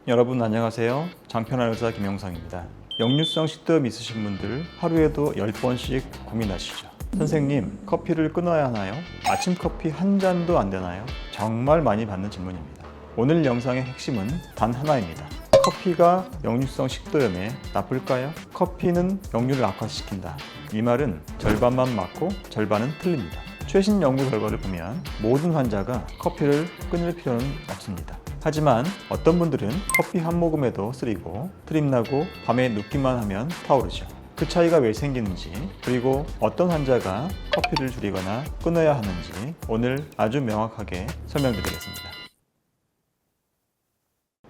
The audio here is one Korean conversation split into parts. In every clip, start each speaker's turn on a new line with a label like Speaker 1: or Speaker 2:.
Speaker 1: 여러분 안녕하세요. 장편한 의사 김영상입니다. 역류성 식도염 있으신 분들 하루에도 10번씩 고민하시죠. 선생님, 커피를 끊어야 하나요? 아침 커피 한 잔도 안 되나요? 정말 많이 받는 질문입니다. 오늘 영상의 핵심은 단 하나입니다. 커피가 역류성 식도염에 나쁠까요? 커피는 역류를 악화시킨다. 이 말은 절반만 맞고 절반은 틀립니다. 최신 연구 결과를 보면 모든 환자가 커피를 끊을 필요는 없습니다. 하지만 어떤 분들은 커피 한 모금에도 쓰리고 트림나고 밤에 눕기만 하면 타오르죠. 그 차이가 왜 생기는지, 그리고 어떤 환자가 커피를 줄이거나 끊어야 하는지 오늘 아주 명확하게 설명드리겠습니다.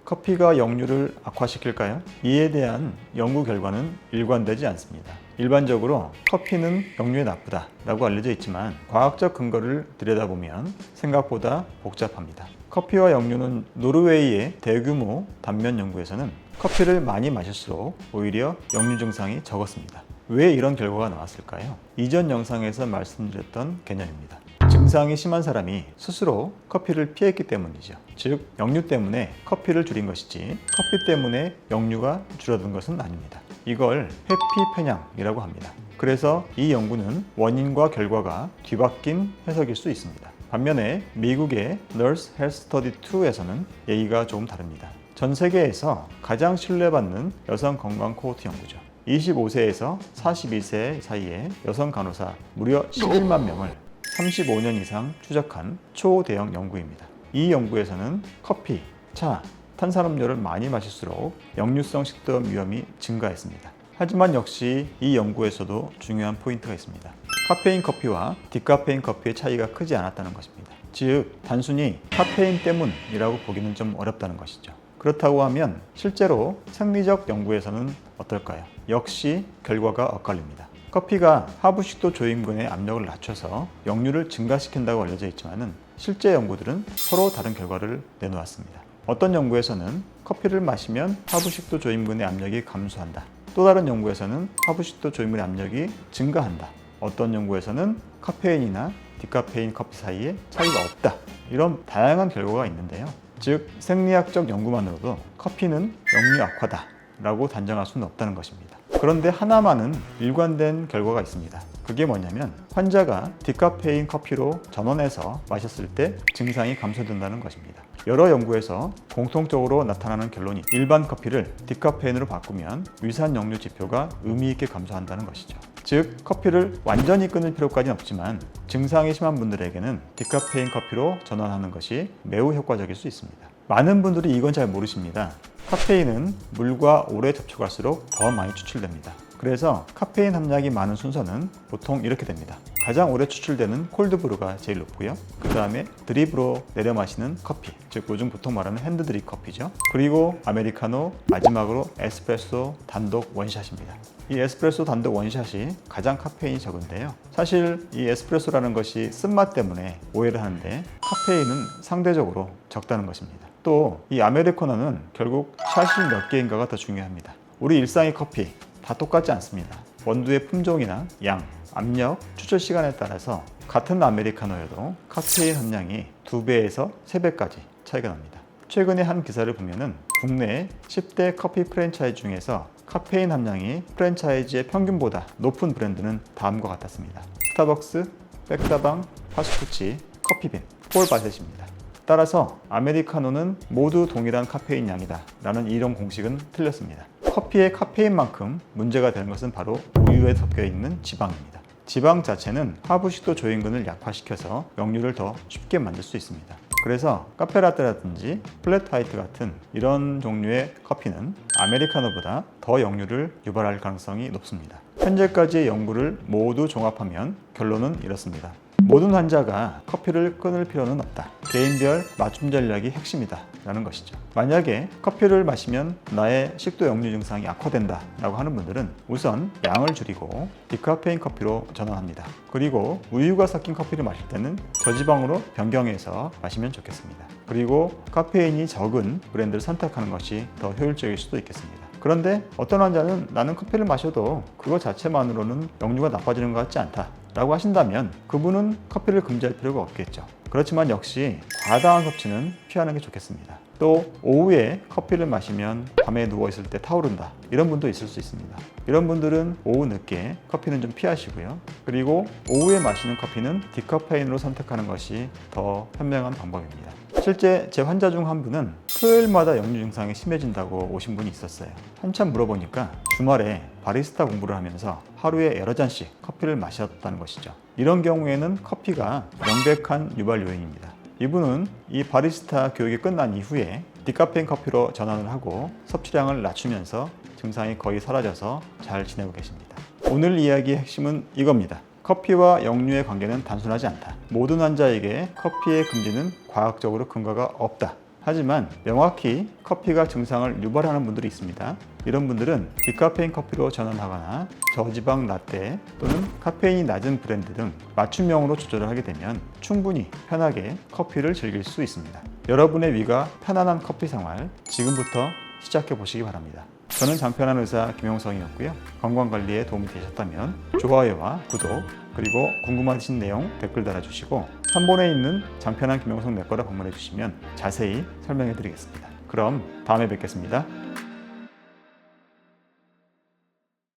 Speaker 1: 커피가 역류를 악화시킬까요? 이에 대한 연구 결과는 일관되지 않습니다. 일반적으로 커피는 역류에 나쁘다라고 알려져 있지만 과학적 근거를 들여다보면 생각보다 복잡합니다. 커피와 역류는 노르웨이의 대규모 단면 연구에서는 커피를 많이 마실수록 오히려 역류 증상이 적었습니다. 왜 이런 결과가 나왔을까요? 이전 영상에서 말씀드렸던 개념입니다. 증상이 심한 사람이 스스로 커피를 피했기 때문이죠. 즉, 역류 때문에 커피를 줄인 것이지 커피 때문에 역류가 줄어든 것은 아닙니다. 이걸 회피 편향이라고 합니다. 그래서 이 연구는 원인과 결과가 뒤바뀐 해석일 수 있습니다. 반면에 미국의 Nurse Health Study 2에서는 얘기가 조금 다릅니다. 전 세계에서 가장 신뢰받는 여성 건강 코호트 연구죠. 25세에서 42세 사이의 여성 간호사 무려 11만 명을 35년 이상 추적한 초대형 연구입니다. 이 연구에서는 커피, 차, 탄산음료를 많이 마실수록 역류성 식도염 위험이 증가했습니다. 하지만 역시 이 연구에서도 중요한 포인트가 있습니다. 카페인 커피와 디카페인 커피의 차이가 크지 않았다는 것입니다. 즉, 단순히 카페인 때문이라고 보기는 좀 어렵다는 것이죠. 그렇다고 하면 실제로 생리적 연구에서는 어떨까요? 역시 결과가 엇갈립니다. 커피가 하부식도 조임근의 압력을 낮춰서 역류를 증가시킨다고 알려져 있지만 실제 연구들은 서로 다른 결과를 내놓았습니다. 어떤 연구에서는 커피를 마시면 하부식도 조임근의 압력이 감소한다. 또 다른 연구에서는 하부식도 조임근의 압력이 증가한다. 어떤 연구에서는 카페인이나 디카페인 커피 사이에 차이가 없다. 이런 다양한 결과가 있는데요. 즉, 생리학적 연구만으로도 커피는 역류 악화다 라고 단정할 수는 없다는 것입니다. 그런데 하나만은 일관된 결과가 있습니다. 그게 뭐냐면 환자가 디카페인 커피로 전원해서 마셨을 때 증상이 감소된다는 것입니다. 여러 연구에서 공통적으로 나타나는 결론이 일반 커피를 디카페인으로 바꾸면 위산 역류 지표가 의미 있게 감소한다는 것이죠. 즉, 커피를 완전히 끊을 필요까지는 없지만 증상이 심한 분들에게는 디카페인 커피로 전환하는 것이 매우 효과적일 수 있습니다. 많은 분들이 이건 잘 모르십니다. 카페인은 물과 오래 접촉할수록 더 많이 추출됩니다. 그래서 카페인 함량이 많은 순서는 보통 이렇게 됩니다. 가장 오래 추출되는 콜드브루가 제일 높고요. 그 다음에 드립으로 내려 마시는 커피, 즉 요즘 보통 말하는 핸드드립 커피죠. 그리고 아메리카노, 마지막으로 에스프레소 단독 원샷입니다. 이 에스프레소 단독 원샷이 가장 카페인이 적은데요. 사실 이 에스프레소라는 것이 쓴맛 때문에 오해를 하는데 카페인은 상대적으로 적다는 것입니다. 또 이 아메리카노는 결국 샷이 몇 개인가가 더 중요합니다. 우리 일상의 커피 다 똑같지 않습니다. 원두의 품종이나 양, 압력, 추출 시간에 따라서 같은 아메리카노여도 카페인 함량이 2배에서 3배까지 차이가 납니다. 최근에 한 기사를 보면은 국내 10대 커피 프랜차이즈 중에서 카페인 함량이 프랜차이즈의 평균보다 높은 브랜드는 다음과 같았습니다. 스타벅스, 백다방, 파스쿠치, 커피빈, 폴바셋입니다. 따라서 아메리카노는 모두 동일한 카페인 양이다 라는 이론 공식은 틀렸습니다. 커피의 카페인만큼 문제가 되는 것은 바로 우유에 섞여 있는 지방입니다. 지방 자체는 하부식도 조임근을 약화시켜서 역류를 더 쉽게 만들 수 있습니다. 그래서 카페라떼라든지 플랫 화이트 같은 이런 종류의 커피는 아메리카노보다 더 역류를 유발할 가능성이 높습니다. 현재까지의 연구를 모두 종합하면 결론은 이렇습니다. 모든 환자가 커피를 끊을 필요는 없다. 개인별 맞춤 전략이 핵심이다 라는 것이죠. 만약에 커피를 마시면 나의 식도 역류 증상이 악화된다 라고 하는 분들은 우선 양을 줄이고 디카페인 커피로 전환합니다. 그리고 우유가 섞인 커피를 마실 때는 저지방으로 변경해서 마시면 좋겠습니다. 그리고 카페인이 적은 브랜드를 선택하는 것이 더 효율적일 수도 있겠습니다. 그런데 어떤 환자는 나는 커피를 마셔도 그거 자체만으로는 역류가 나빠지는 것 같지 않다 라고 하신다면 그분은 커피를 금지할 필요가 없겠죠. 그렇지만 역시 과다한 섭취는 피하는 게 좋겠습니다. 또 오후에 커피를 마시면 밤에 누워있을 때 타오른다, 이런 분도 있을 수 있습니다. 이런 분들은 오후 늦게 커피는 좀 피하시고요. 그리고 오후에 마시는 커피는 디카페인으로 선택하는 것이 더 현명한 방법입니다. 실제 제 환자 중 한 분은 토요일마다 역류 증상이 심해진다고 오신 분이 있었어요. 한참 물어보니까 주말에 바리스타 공부를 하면서 하루에 여러 잔씩 커피를 마셨다는 것이죠. 이런 경우에는 커피가 명백한 유발 요인입니다. 이분은 이 바리스타 교육이 끝난 이후에 디카페인 커피로 전환을 하고 섭취량을 낮추면서 증상이 거의 사라져서 잘 지내고 계십니다. 오늘 이야기의 핵심은 이겁니다. 커피와 역류의 관계는 단순하지 않다. 모든 환자에게 커피의 금지는 과학적으로 근거가 없다. 하지만 명확히 커피가 증상을 유발하는 분들이 있습니다. 이런 분들은 디카페인 커피로 전환하거나 저지방 라떼 또는 카페인이 낮은 브랜드 등 맞춤형으로 조절을 하게 되면 충분히 편하게 커피를 즐길 수 있습니다. 여러분의 위가 편안한 커피 생활 지금부터 시작해 보시기 바랍니다. 저는 장편한 의사 김용성이었고요. 건강관리에 도움이 되셨다면 좋아요와 구독, 그리고 궁금하신 내용 댓글 달아주시고 3번에 있는 장편한 김용성 내과를 방문해 주시면 자세히 설명해 드리겠습니다. 그럼 다음에 뵙겠습니다.